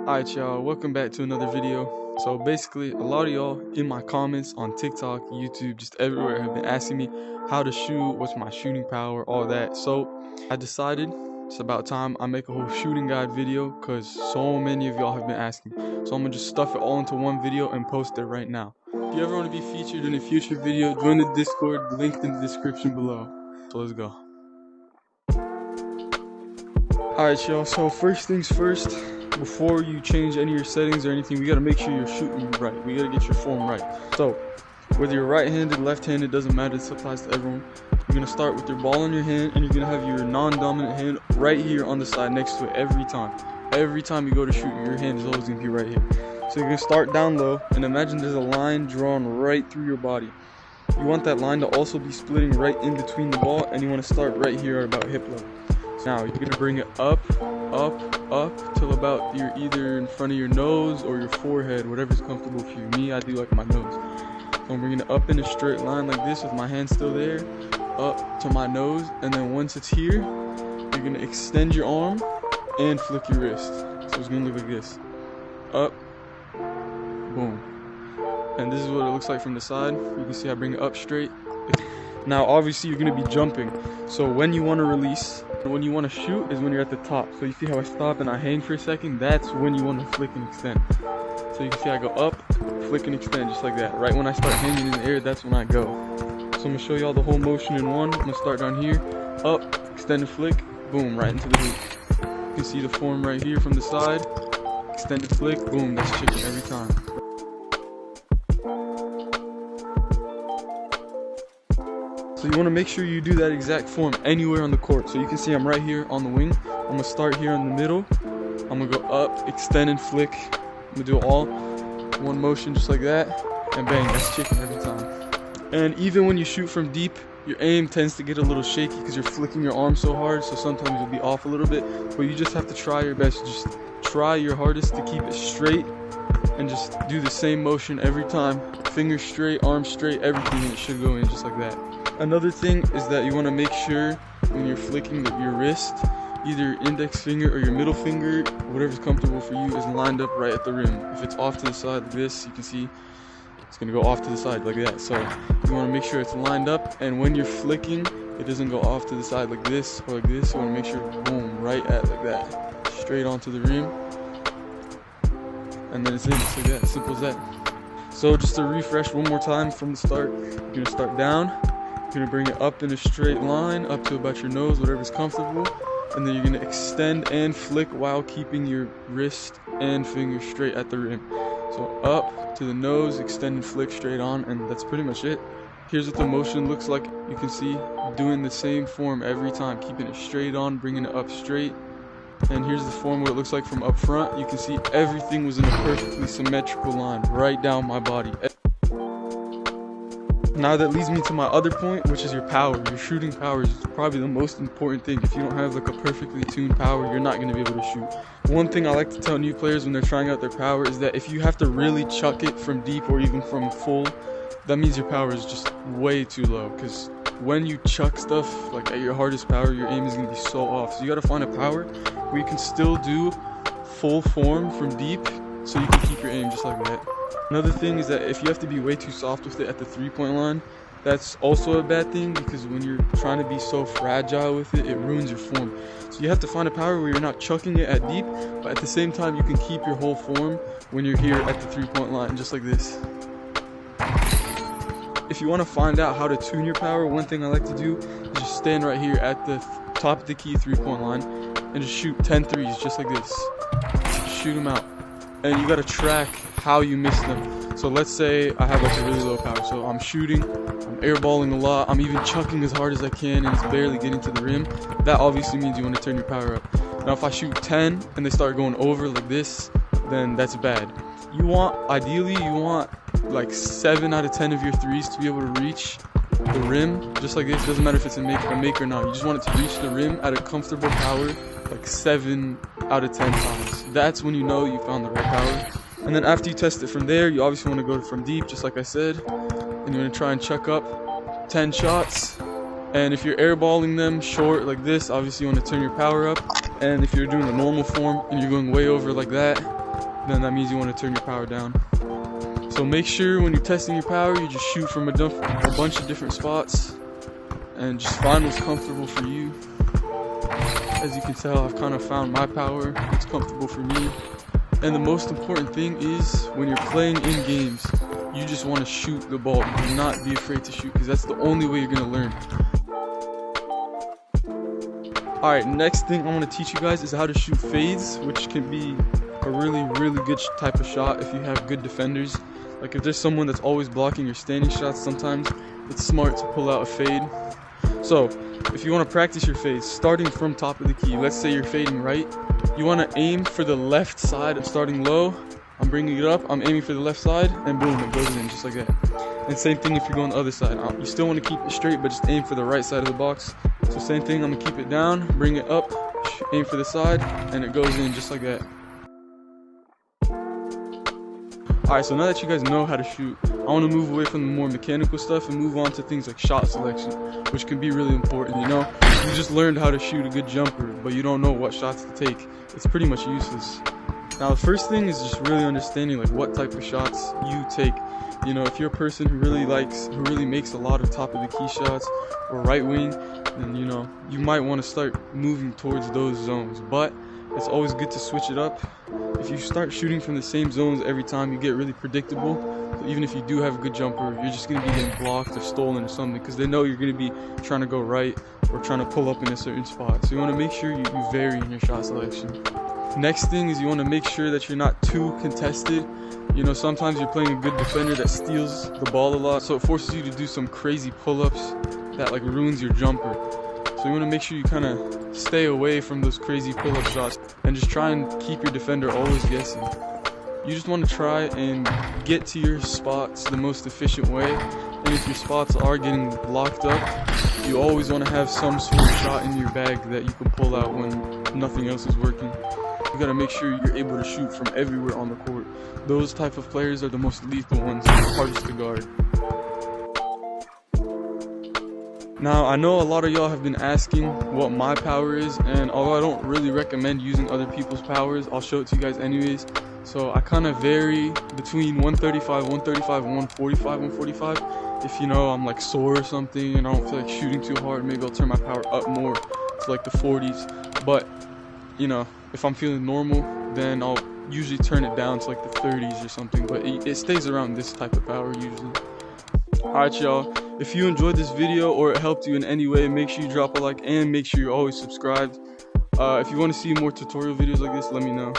Alright y'all, welcome back to another video. So basically, a lot of y'all in my comments on TikTok, YouTube, just everywhere have been asking me how to shoot, what's my shooting power, all that. So I decided it's about time I make a whole shooting guide video because so many of y'all have been asking. So I'm gonna just stuff it all into one video and post it right now. If you ever want to be featured in a future video, join the Discord, linked in the description below. So let's go. Alright y'all, so first things first, before you change any of your settings or anything, we gotta make sure you're shooting right. We gotta get your form right. So whether you're right-handed, left-handed, doesn't matter, this applies to everyone. You're gonna start with your ball in your hand and you're gonna have your non-dominant hand right here on the side next to it every time. Every time you go to shoot, your hand is always gonna be right here. So you're gonna start down low and imagine there's a line drawn right through your body. You want that line to also be splitting right in between the ball, and you want to start right here at about hip level. Now you're gonna bring it up till about you're either in front of your nose or your forehead, whatever's comfortable for you. Me, I do like my nose. So I'm bringing it up in a straight line like this with my hand still there, up to my nose, and then once it's here, you're gonna extend your arm and flick your wrist. So it's gonna look like this. Up, boom. And this is what it looks like from the side. You can see I bring it up straight. Now obviously you're gonna be jumping. So when you wanna release, when you want to shoot is when you're at the top. So you see how I stop and I hang for a second? That's when you want to flick and extend. So you can see I go up, flick and extend just like that. Right when I start hanging in the air, that's when I go. So I'm going to show y'all the whole motion in one. I'm going to start down here, up, extend and flick, boom, right into the hoop. You can see the form right here from the side, extended flick, boom, that's chicken every time. So you want to make sure you do that exact form anywhere on the court. So you can see I'm right here on the wing. I'm going to start here in the middle. I'm going to go up, extend and flick. I'm going to do it all. One motion just like that. And bang, that's chicken every time. And even when you shoot from deep, your aim tends to get a little shaky because you're flicking your arm so hard. So sometimes you'll be off a little bit. But you just have to try your best. Just try your hardest to keep it straight. And just do the same motion every time. Fingers straight, arms straight, everything. And it should go in just like that. Another thing is that you want to make sure when you're flicking that your wrist, either index finger or your middle finger, whatever's comfortable for you, is lined up right at the rim. If it's off to the side like this, you can see it's going to go off to the side like that. So you want to make sure it's lined up, and when you're flicking, it doesn't go off to the side like this or like this. You want to make sure, boom, right at like that, straight onto the rim, and then it's in. So yeah, simple as that. So just to refresh one more time from the start, you're going to start down. You're going to bring it up in a straight line, up to about your nose, whatever's comfortable. And then you're going to extend and flick while keeping your wrist and finger straight at the rim. So up to the nose, extend and flick straight on, and that's pretty much it. Here's what the motion looks like. You can see doing the same form every time, keeping it straight on, bringing it up straight. And here's the form, what it looks like from up front. You can see everything was in a perfectly symmetrical line right down my body. Now that leads me to my other point, which is your power. Your shooting power is probably the most important thing. If you don't have like a perfectly tuned power, you're not going to be able to shoot. One thing I like to tell new players when they're trying out their power is that if you have to really chuck it from deep or even from full, that means your power is just way too low. Because when you chuck stuff like at your hardest power, your aim is going to be so off. So you got to find a power where you can still do full form from deep so you can keep your aim just like that. Another thing is that if you have to be way too soft with it at the three-point line, that's also a bad thing because when you're trying to be so fragile with it, it ruins your form. So you have to find a power where you're not chucking it at deep, but at the same time you can keep your whole form when you're here at the three-point line, just like this. If you want to find out how to tune your power, one thing I like to do is just stand right here at the top of the key three-point line and just shoot 10 threes just like this. Just shoot them out. And you got to track how you miss them. So let's say I have like a really low power. So I'm shooting, I'm airballing a lot, I'm even chucking as hard as I can and it's barely getting to the rim. That obviously means you want to turn your power up. Now if I shoot 10 and they start going over like this, then that's bad. Ideally you want like 7 out of 10 of your threes to be able to reach the rim, just like this. Doesn't matter if it's a make or not. You just want it to reach the rim at a comfortable power, like 7 out of 10 times. That's when you know you found the right power. And then after you test it from there, you obviously want to go from deep, just like I said. And you want to try and chuck up 10 shots. And if you're airballing them short like this, obviously you want to turn your power up. And if you're doing a normal form and you're going way over like that, then that means you want to turn your power down. So make sure when you're testing your power, you just shoot from a bunch of different spots and just find what's comfortable for you. As you can tell, I've kind of found my power. It's comfortable for me. And the most important thing is when you're playing in games, you just want to shoot the ball. Do not be afraid to shoot, because that's the only way you're going to learn. Alright, next thing I want to teach you guys is how to shoot fades, which can be a really good type of shot if you have good defenders. Like if there's someone that's always blocking your standing shots, sometimes it's smart to pull out a fade. So if you want to practice your fades, starting from top of the key, let's say you're fading right, you want to aim for the left side. Starting low, I'm bringing it up, I'm aiming for the left side, and boom, it goes in just like that. And same thing if you're going the other side. You still want to keep it straight, but just aim for the right side of the box. So same thing, I'm going to keep it down, bring it up, aim for the side, and it goes in just like that. Alright, so now that you guys know how to shoot, I want to move away from the more mechanical stuff and move on to things like shot selection, which can be really important, you know? You just learned how to shoot a good jumper, but you don't know what shots to take. It's pretty much useless. Now the first thing is just really understanding like what type of shots you take. You know, if you're a person who really makes a lot of top of the key shots or right wing, then you know, you might want to start moving towards those zones. But it's always good to switch it up. If you start shooting from the same zones every time, you get really predictable. So even if you do have a good jumper, you're just going to be getting blocked or stolen or something, because they know you're going to be trying to go right or trying to pull up in a certain spot. So you want to make sure you vary in your shot selection. Next thing is you want to make sure that you're not too contested. You know, sometimes you're playing a good defender that steals the ball a lot, so it forces you to do some crazy pull-ups that like ruins your jumper. So you want to make sure you kind of stay away from those crazy pull-up shots and just try and keep your defender always guessing. You just want to try and get to your spots the most efficient way, and if your spots are getting locked up, you always want to have some sort of shot in your bag that you can pull out when nothing else is working. You gotta make sure you're able to shoot from everywhere on the court. Those type of players are the most lethal ones, the hardest to guard. Now, I know a lot of y'all have been asking what my power is, and although I don't really recommend using other people's powers, I'll show it to you guys anyways. So I kind of vary between 135, 135, 145, 145. If you know I'm like sore or something and I don't feel like shooting too hard, maybe I'll turn my power up more to like the 40s. But you know, if I'm feeling normal, then I'll usually turn it down to like the 30s or something, but it stays around this type of power usually. Alright y'all, if you enjoyed this video or it helped you in any way, make sure you drop a like and make sure you're always subscribed. If you want to see more tutorial videos like this, let me know.